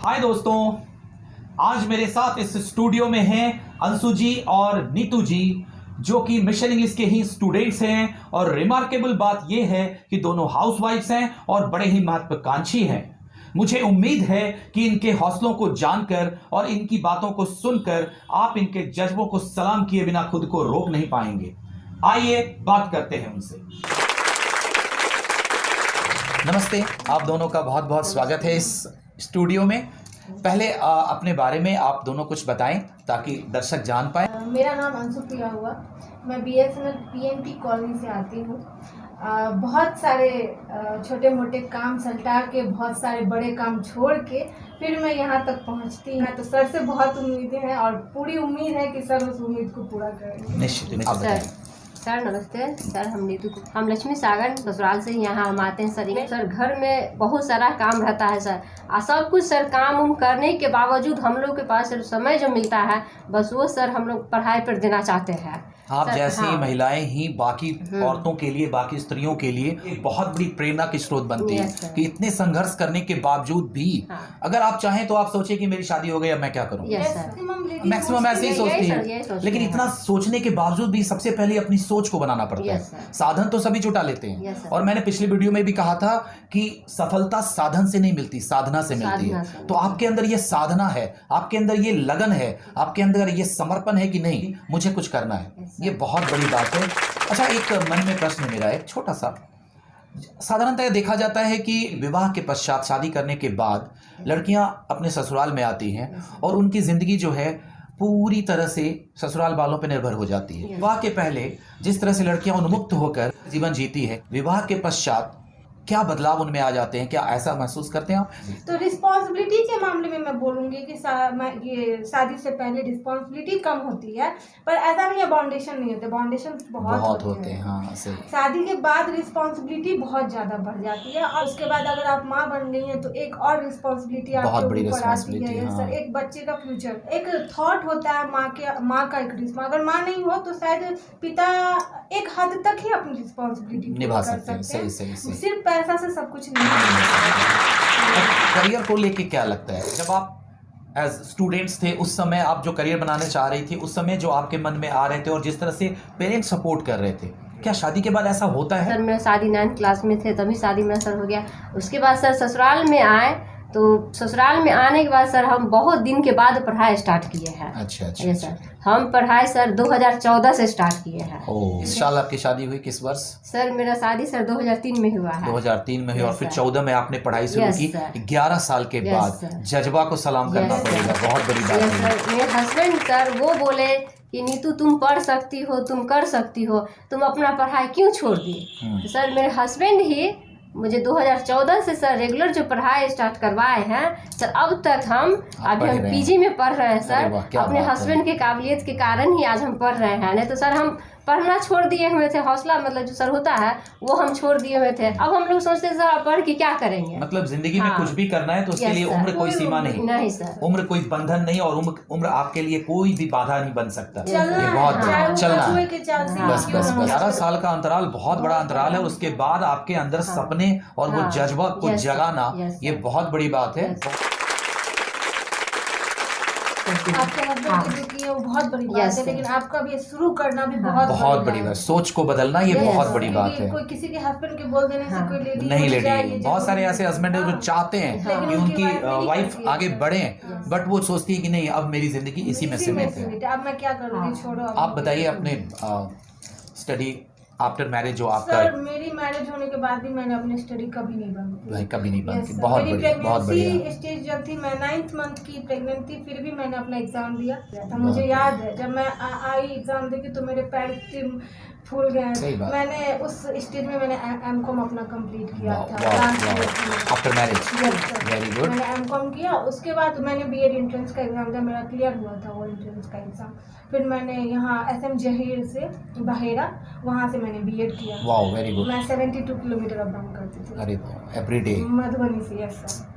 हाय दोस्तों, आज मेरे साथ इस स्टूडियो में हैं अंशु जी और नीतू जी, जो कि मिशन इंग्लिश के ही स्टूडेंट्स हैं। और रिमार्केबल बात यह है कि दोनों हाउसवाइफ्स हैं और बड़े ही महत्वाकांक्षी हैं। मुझे उम्मीद है कि इनके हौसलों को जानकर और इनकी बातों को सुनकर आप इनके जज्बों को सलाम किए बिना खुद को रोक नहीं पाएंगे। आइए बात करते हैं उनसे। नमस्ते, आप दोनों का बहुत बहुत स्वागत है इस स्टूडियो में। पहले अपने बारे में आप दोनों कुछ बताएं ताकि दर्शक जान पाए। मेरा नाम अंशु प्रिया हुआ। मैं BSNL PNP कॉलोनी से आती हूँ। बहुत सारे छोटे मोटे काम सल्टा के, बहुत सारे बड़े काम छोड़ के फिर मैं यहाँ तक पहुँचती हूँ। तो सर से बहुत उम्मीदें हैं और पूरी उम्मीद है कि सर उस उम्मीद को पूरा करेंगे। निश्चित। सर नमस्ते सर, हम लक्ष्मी सागर ससुराल से यहाँ हम आते हैं सर। घर में बहुत सारा काम रहता है सर, सब कुछ सर काम करने के बावजूद हम लोग के पास समय जो मिलता है बस वो सर हम लोग पढ़ाई पर देना चाहते हैं। आप जैसी महिलाएं ही बाकी औरतों के लिए, बाकी स्त्रियों के लिए एक बहुत बड़ी प्रेरणा की स्रोत बनती है कि इतने संघर्ष करने के बावजूद भी अगर आप चाहें तो आप सोचिए कि मेरी शादी हो गई, अब मैं क्या करूं। मैक्सिमम ऐसे ही सोचती है, लेकिन इतना सोचने के बावजूद भी सबसे पहले अपनी सोच को बनाना पड़ता है। साधन तो सभी जुटा लेते हैं, और मैंने पिछले वीडियो में भी कहा था कि सफलता साधन से नहीं मिलती, साधना से मिलती है। तो आपके अंदर ये साधना है, आपके अंदर ये लगन है, आपके अंदर ये समर्पण है कि नहीं मुझे कुछ करना है, ये बहुत बड़ी बात है। अच्छा, एक मन में प्रश्न मेरा एक छोटा सा। साधारणतः देखा जाता है कि विवाह के पश्चात, शादी करने के बाद लड़कियां अपने ससुराल में आती हैं और उनकी जिंदगी जो है पूरी तरह से ससुराल वालों पर निर्भर हो जाती है। विवाह के पहले जिस तरह से लड़कियां उन्मुक्त होकर जीवन जीती है, विवाह के पश्चात क्या बदलाव उनमें आ जाते हैं, क्या ऐसा महसूस करते हैं आप? तो रिस्पॉन्सिबिलिटी के मामले में मैं बोलूँगी कि ये शादी से पहले रिस्पॉन्सिबिलिटी कम होती है, पर ऐसा नहीं है बाउंडेशन नहीं होते, बाउंडेशन बहुत होते हैं। हाँ, सही। शादी के बाद रिस्पॉन्सिबिलिटी बहुत ज़्यादा बढ़ जाती है, और उसके बाद अगर आप माँ बन गई हैं तो एक और रिस्पॉन्सिबिलिटी आपके ऊपर आती है। सर, एक बच्चे का फ्यूचर, एक थॉट होता है माँ का एक रिस्पॉन्स। अगर माँ नहीं हो तो शायद पिता एक हद तक ही अपनी रिस्पॉन्सिबिलिटी निभा सकते हैं। सही। सिर्फ पैसा से सब कुछ नहीं है। करियर को लेके क्या लगता है, जब आप एज स्टूडेंट्स थे उस समय आप जो करियर बनाने चाह रही थी, उस समय जो आपके मन में आ रहे थे और जिस तरह से पेरेंट्स सपोर्ट कर रहे थे, क्या शादी के बाद ऐसा होता है? सर, मैं शादी 9th क्लास में थे तभी शादी मेरा सर हो गया। उसके बाद सर ससुराल में आए, तो ससुराल में आने के बाद सर हम बहुत दिन के बाद पढ़ाई स्टार्ट किए हैं। अच्छा। सर हम पढ़ाई सर 2014 से स्टार्ट किए हैं। इस साल आपकी शादी हुई किस वर्ष? सर मेरा शादी सर 2003 में हुआ है। 2003 में हुई, और फिर 14 में आपने पढ़ाई शुरू की। 11 साल के बाद जज्बा को सलाम करना पड़ेगा, बहुत बड़ी बात है। सर मेरे हस्बैंड सर वो बोले कि नीतू तुम पढ़ सकती हो, तुम कर सकती हो, तुम अपना पढ़ाई क्यों छोड़ दी। सर मेरे हस्बैंड ही मुझे 2014 से सर रेगुलर जो पढ़ाई स्टार्ट करवाए हैं सर। अब तक हम PG में पढ़ रहे हैं सर, अपने हस्बैंड के काबिलियत के कारण ही आज हम पढ़ रहे हैं। नहीं तो सर हम पढ़ना छोड़ दिए हुए थे, हौसला मतलब जो सर होता है वो हम छोड़ दिए हुए थे। अब हम लोग सोचते हैं सर पढ़ के क्या करेंगे। मतलब जिंदगी में कुछ भी करना है तो उसके लिए उम्र कोई सीमा नहीं सर, उम्र कोई बंधन नहीं, और उम्र आपके लिए कोई भी बाधा नहीं बन सकता। ये बहुत चलना है, बस 11 साल का अंतराल बहुत बड़ा अंतराल है। उसके बाद आपके अंदर सपने और वो जज्बा को जगाना, ये बहुत बड़ी बात है। आपके हस्बैंड जो किए वो बहुत बड़ी बात है, लेकिन आपका भी शुरू करना भी बहुत बड़ी बात। सोच को बदलना ये बहुत बड़ी बात है। कोई किसी के हस्बैंड के बोल देने से कोई लेडी नहीं लेडी, बहुत सारे ऐसे हस्बैंड है जो चाहते हैं कि उनकी वाइफ आगे बढ़े, बट वो सोचती है कि नहीं अब मेरी जिंदगी इसी में सीमित है, अब मैं क्या करूँगी, छोड़ो। आप बताइए अपने स्टडी आफ्टर मैरिज जो आपका। सर मेरी मैरिज होने के बाद भी मैंने अपनी स्टडी कभी नहीं बंद की। कभी नहीं बंद की, बहुत बढ़िया, बहुत बढ़िया। स्टेज जब थी मैं 9th मंथ की प्रेग्नेंट थी, फिर भी मैंने अपना एग्जाम दिया था। मुझे याद है जब मैं आई एग्जाम देके तो मेरे पैर फूल गए। मैंने उस स्टेज में मैंने M.Com अपना कंप्लीट किया था आफ्टर मैरिज। Very good. मैंने M.Com किया, उसके बाद मैंने B.Ed एंट्रेंस का एग्जाम दिया, मेरा क्लियर हुआ था वो एंट्रेंस का एग्जाम। फिर मैंने यहाँ SM जहीर से बहेरा, वहाँ से मैंने B.Ed किया। Wow, very good. मैं 72 किलोमीटर अप डाउन करती थी। अरे एवरी डे मधुबनी से। यस सर,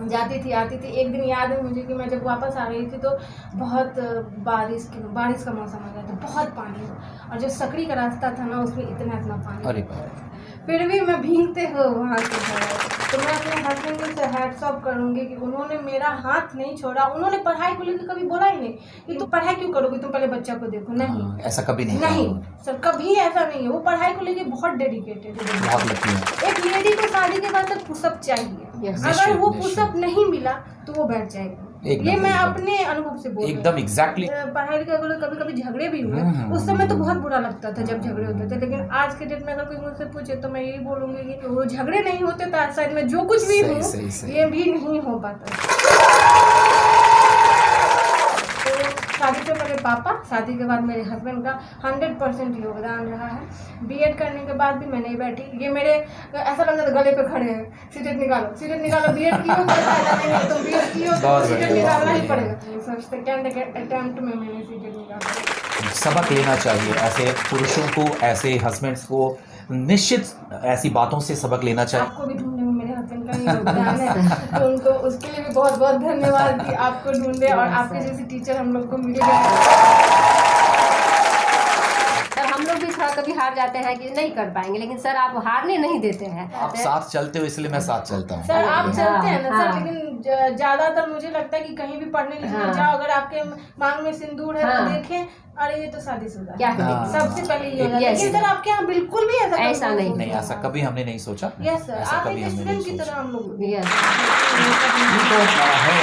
जाती थी आती थी। एक दिन याद है मुझे कि मैं जब वापस आ रही थी तो बहुत बारिश का मौसम आ गया था, बहुत पानी, और जो सकड़ी का रास्ता था ना उसमें इतना पानी। अरे फिर भी मैं भीगते हुए वहाँ से तो मैं अपने हस्बैंड से हैट्स ऑफ करूंगी कि उन्होंने मेरा हाथ नहीं छोड़ा। उन्होंने पढ़ाई को लेकर कभी बोला ही नहीं कि तुम पढ़ाई क्यों करोगी, तुम पहले बच्चा को देखो। नहीं, ऐसा कभी नहीं नहीं सर, कभी ऐसा नहीं है। वो पढ़ाई को लेकर बहुत डेडिकेटेड है। बहुत लकी है। एक लेडी को शादी के बाद तक पुशअप चाहिए, अगर वो पुशअप नहीं मिला तो वो बैठ जाएगी। ये मैं अपने अनुभव से बोल रही हूँ। एकदम एग्जैक्टली। पढ़ाई लिखाई को कभी कभी झगड़े भी हुए, उस समय तो बहुत बुरा लगता था जब झगड़े होते थे, लेकिन आज के डेट में अगर कोई मुझसे पूछे तो मैं यही बोलूंगी कि वो झगड़े नहीं होते तो आज शायद मैं जो कुछ भी हूँ ये भी नहीं हो पाता। शादी से पहले पापा, शादी के बाद मेरे हस्बैंड का 100% योगदान रहा है। बीएड करने के बाद भी मैं नहीं बैठी। ये मेरे ऐसा लगता था गले पे खड़े हैं, सीटेट निकालो, बीएड की हो कोई फायदा नहीं है, तुम बीएड की हो तो सीटेट निकालना ही पड़ेगा। सेकेंड अटेम्प्ट में मैंने सीटेट निकाला। सबक लेना चाहिए ऐसे पुरुषों को, ऐसे हस्बैंड्स को, निश्चित ऐसी बातों से सबक लेना चाहिए। आपको भी ढूंढने में मेरे हस्बैंड का ही योगदान है, तो उनको उसके लिए भी बहुत बहुत धन्यवाद कि आपको ढूंढे और आपके जैसे टीचर हम लोग को मिले। सर हम लोग भी थोड़ा कभी हार जाते हैं कि नहीं कर पाएंगे, लेकिन सर आप हारने नहीं देते हैं। आप साथ चलते हो इसलिए मैं साथ चलता हूँ। सर आप चलते हैं ना सर, लेकिन ज्यादातर मुझे लगता है कि कहीं भी पढ़ने लिखने जाओ, अगर आपके मांग में सिंदूर है तो देखें अरे ये तो शादीशुदा क्या सबसे पहले ये होगा। लेकिन सर आपके यहाँ बिल्कुल भी ऐसा नहीं, ऐसा कभी हमने नहीं सोचा। यस सर, आप एक स्टूडेंट की तरह हम लोग है।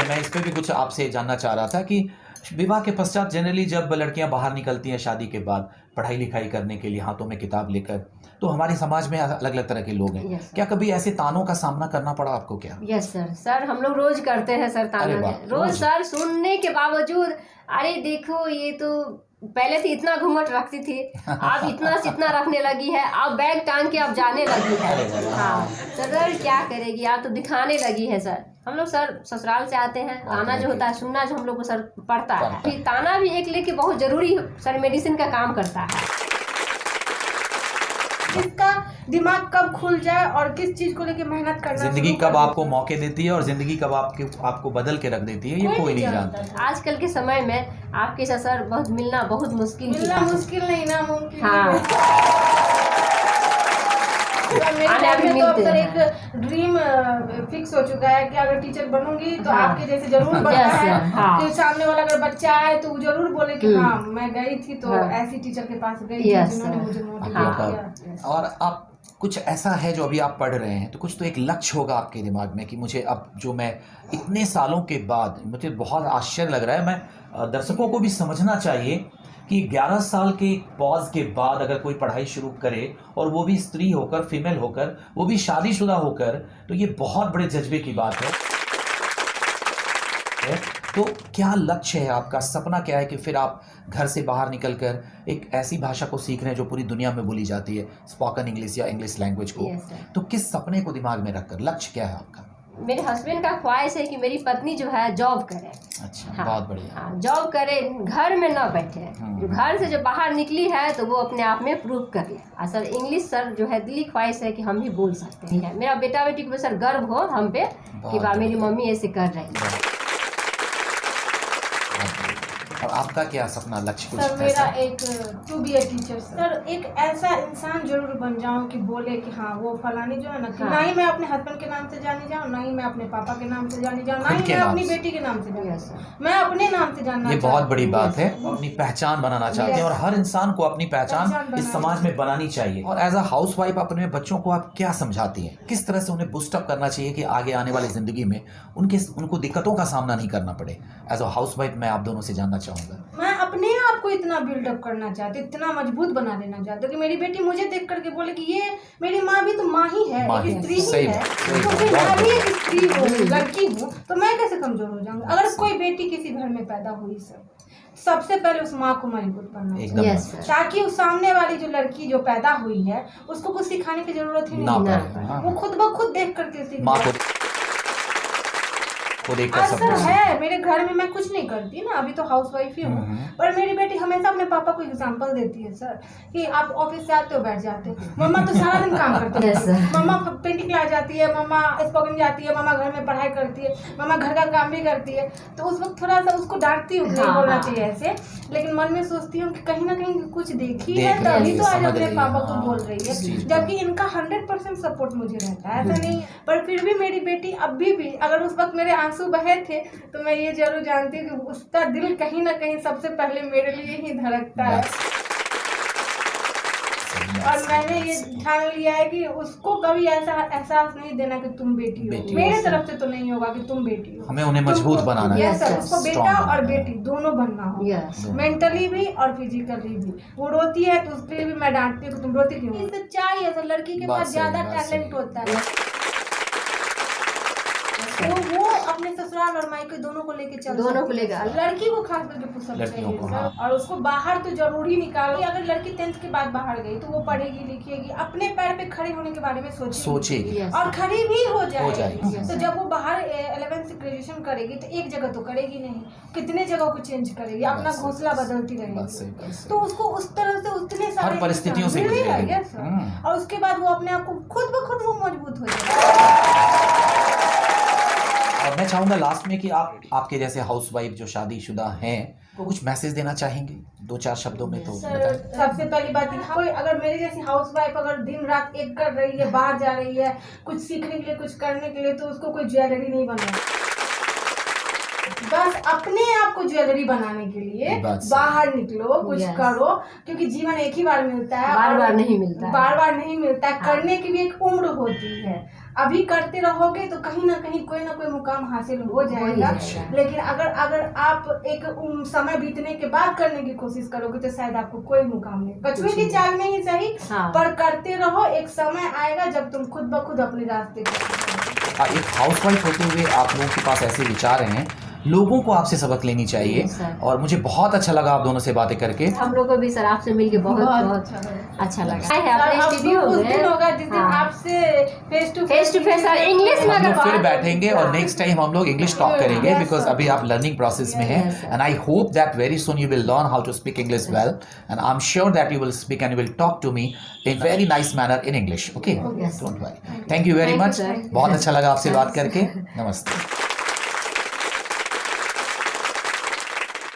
मैं इस पे भी कुछ आपसे जानना चाह रहा था कि विवाह के पश्चात जनरली जब लड़कियां बाहर निकलती हैं शादी के बाद पढ़ाई लिखाई करने के लिए हाथों में किताब लेकर, तो हमारे समाज में अलग अलग तरह के लोग हैं। क्या कभी ऐसे तानों का सामना करना पड़ा आपको? क्या? यस सर हम लोग रोज करते हैं सर ताना, रोज सर सुनने के बावजूद, अरे देखो ये तो पहले तो इतना घूंघट रखती थी, अब इतना से इतना रखने लगी है, अब बैग टांग के अब जाने लगी है। हाँ सर क्या करेगी, आप तो दिखाने लगी है सर। हम लोग सर ससुराल से आते हैं, ताना जो होता है सुनना जो हम लोग को सर पड़ता है। फिर ताना भी एक लेके बहुत जरूरी सर मेडिसिन का काम करता है। किसका दिमाग कब खुल जाए और किस चीज को लेके मेहनत करना, जिंदगी कब आपको मौके देती है और जिंदगी कब आपको बदल के रख देती है, ये कोई नहीं जानता। आजकल के समय में आपके साथ सर बहुत मिलना बहुत मुश्किल नहीं ना मुमकिन। हाँ मेरे तो अब सर एक ड्रीम फिक्स हो चुका है कि अगर टीचर बनूंगी तो आपके जैसे जरूर बनना है कि सामने वाला अगर बच्चा आए तो वो जरूर बोले कि हाँ मैं गई थी तो ऐसी टीचर के पास गई थी जिन्होंने मुझे मोटिवेट किया। और आप कुछ ऐसा है जो अभी आप पढ़ रहे हैं तो कुछ तो एक लक्ष्य होगा आपके दिमाग में कि मुझे अब जो मैं इतने सालों के बाद, मुझे बहुत आश्चर्य लग रहा है, मैं दर्शकों को भी समझना चाहिए कि 11 साल के पॉज के बाद अगर कोई पढ़ाई शुरू करे और वो भी स्त्री होकर, फीमेल होकर, वो भी शादीशुदा होकर, तो ये बहुत बड़े जज्बे की बात है। तो क्या लक्ष्य है आपका, सपना क्या है कि फिर आप घर से बाहर निकलकर एक ऐसी भाषा को सीख रहे हैं जो पूरी दुनिया में बोली जाती है, स्पोकन इंग्लिश या इंग्लिश लैंग्वेज को। तो किस सपने को दिमाग में रखकर, लक्ष्य क्या है आपका? मेरे हस्बैंड का ख्वाहिश है कि मेरी पत्नी जो है जॉब करे। अच्छा, हाँ, बहुत बढ़िया। हाँ, जॉब करे, घर में ना बैठे। जो घर से जो बाहर निकली है तो वो अपने आप में प्रूव कर ले। सर इंग्लिश सर जो है दिली ख्वाहिश है कि हम भी बोल सकते हैं। मेरा बेटा बेटी को सर गर्व हो हम पे कि वाह मेरी मम्मी ऐसे कर रही है। और आपका क्या सपना, लक्ष्य कुछ? सर मेरा एक to be a teacher sir, एक ऐसा इंसान जरूर बन जाऊं कि बोले कि हाँ वो फलानी जो है ना, ना ही मैं अपने हस्बैंड के नाम से जानी जाऊं, ना ही मैं अपने पापा के नाम से जानी जाऊं, ना ही मैं अपनी बेटी के नाम से जानी, मैं अपने नाम से जानना। ये बहुत बड़ी बात है, अपनी पहचान बनाना चाहते हैं और हर इंसान को अपनी पहचान इस समाज में बनानी चाहिए। और एज अ हाउस वाइफ अपने बच्चों को आप क्या समझाती हैं, किस तरह से उन्हें बूस्टअप करना चाहिए कि आगे आने वाली जिंदगी में उनको दिक्कतों का सामना नहीं करना पड़े? एज अ हाउस वाइफ मैं आप दोनों से जानना चाहूँगा। मैं अपने आप को इतना बिल्डअप करना चाहती, इतना मजबूत बना देना चाहती कि मेरी बेटी मुझे देख करके बोले कि ये मेरी माँ भी तो माँ ही है, एक स्त्री ही है, तो फिर मैं भी एक स्त्री हूँ, लड़की हूँ, तो मैं कैसे कमजोर हो जाऊंगी? अगर कोई बेटी किसी घर में पैदा हुई सबसे पहले उस माँ को मजबूत बनना चाहिए, ताकि उस सामने वाली जो लड़की जो पैदा हुई है उसको कुछ सिखाने की जरूरत ही नहीं, वो खुद ब खुद देख करके सीख। को देखकर सब सर कुछ है, मेरे घर में मैं कुछ नहीं करती ना, अभी तो हाउस वाइफ ही हूँ, पर मेरी बेटी हमेशा अपने पापा को एग्जांपल देती है सर कि आप ऑफिस से आते हो बैठ जाते हो, मम्मा तो सारा दिन काम करती है, मम्मा पेंटिंग क्लास जाती है, मम्मा स्पोकन जाती है, मम्मा घर में पढ़ाई करती है, मम्मा घर का काम भी करती है। तो उस वक्त थोड़ा सा उसको डांटती हूँ, नहीं बोलना चाहिए ऐसे, लेकिन मन में सोचती हूँ कि कहीं ना कहीं कुछ देखी है तभी तो आज अपने पापा को बोल रही है, जबकि इनका 100% सपोर्ट मुझे रहता है, ऐसा नहीं। पर फिर भी मेरी बेटी अभी भी, अगर उस वक्त मेरे आंसू बहे थे तो मैं ये जरूर जानती हूँ कि उसका दिल कहीं ना कहीं सबसे पहले मेरे लिए ही धड़कता है। और मैंने ये ठान लिया है कि उसको कभी ऐसा एहसास नहीं देना कि तुम बेटी हो, मेरे तरफ से तो नहीं होगा कि तुम बेटी हो, हमें उन्हें मजबूत बनाना है। यस सर, उसको बेटा और बेटी दोनों बनना हो, मेंटली भी और फिजिकली भी। वो रोती है तो उसके लिए भी मैं डांटती हूँ कि तुम रोती क्यों। सच्चाई है सर, लड़की के पास ज्यादा टैलेंट होता है, तो वो अपने ससुराल और मायके दोनों को लेके चल, दोनों को लेकर, लड़की को खास करके पुसअप चाहिए सर। और उसको बाहर तो जरूरी निकालो, अगर लड़की 10th के बाद बाहर गई तो वो पढ़ेगी लिखेगी, अपने पैर पे खड़े होने के बारे में सोचेगी और खड़ी भी हो जाएगी। तो जब वो बाहर 11th से ग्रेजुएशन करेगी तो एक जगह तो करेगी नहीं, कितने जगह को चेंज करेगी, अपना घोंसला बदलती रहेगी, तो उसको उस तरह से उतने सारे परिस्थितियों से गुजरेगी और उसके बाद वो अपने आप को खुद ब खुद वो मजबूत हो जाएगी। और मैं चाहूंगा लास्ट में कि आप आपके जैसे हाउसवाइफ जो शादीशुदा हैं को कुछ मैसेज देना चाहेंगे 2-4 शब्दों में? तो सबसे पहली बात, कोई अगर मेरी जैसी हाउसवाइफ अगर दिन रात एक कर रही है, बाहर जा रही है कुछ सीखने के लिए, कुछ करने के लिए, तो उसको कोई ज्वेलरी नहीं बनना, बस अपने आप को ज्वेलरी बनाने के लिए बाहर निकलो, कुछ करो, क्योंकि जीवन एक ही बार मिलता है, बार बार नहीं मिलता है, बार बार नहीं मिलता है। करने की भी एक उम्र होती है, अभी करते रहोगे तो कहीं ना कहीं कोई ना कोई मुकाम हासिल हो जाएगा, लेकिन अगर आप एक समय बीतने के बाद करने की कोशिश करोगे तो शायद आपको कोई मुकाम नहीं, कछुए की चाल में ही सही, पर करते रहो, एक समय आएगा जब तुम खुद ब खुद अपने रास्ते पर। एक हाउसवाइफ होते हुए आप लोगों के पास ऐसे विचार हैं, लोगों को आपसे सबक लेनी चाहिए, और मुझे बहुत अच्छा लगा आप दोनों से बातें करके। हम लोग को भी सर आपसे मिलके बहुत अच्छा लगा है। अपने स्टूडियो में होगा जिस दिन आपसे फेस टू फेस इंग्लिश में हम लोग फिर बैठेंगे और नेक्स्ट टाइम हम लोग इंग्लिश टॉक करेंगे, बिकॉज अभी आप लर्निंग प्रोसेस में हैं, and I hope that very soon you will learn how to speak English well, and I am sure that you will speak and you will talk to me in very nice manner in English. Okay, don't worry. Thank you very much, बहुत अच्छा लगा आपसे बात करके। नमस्ते।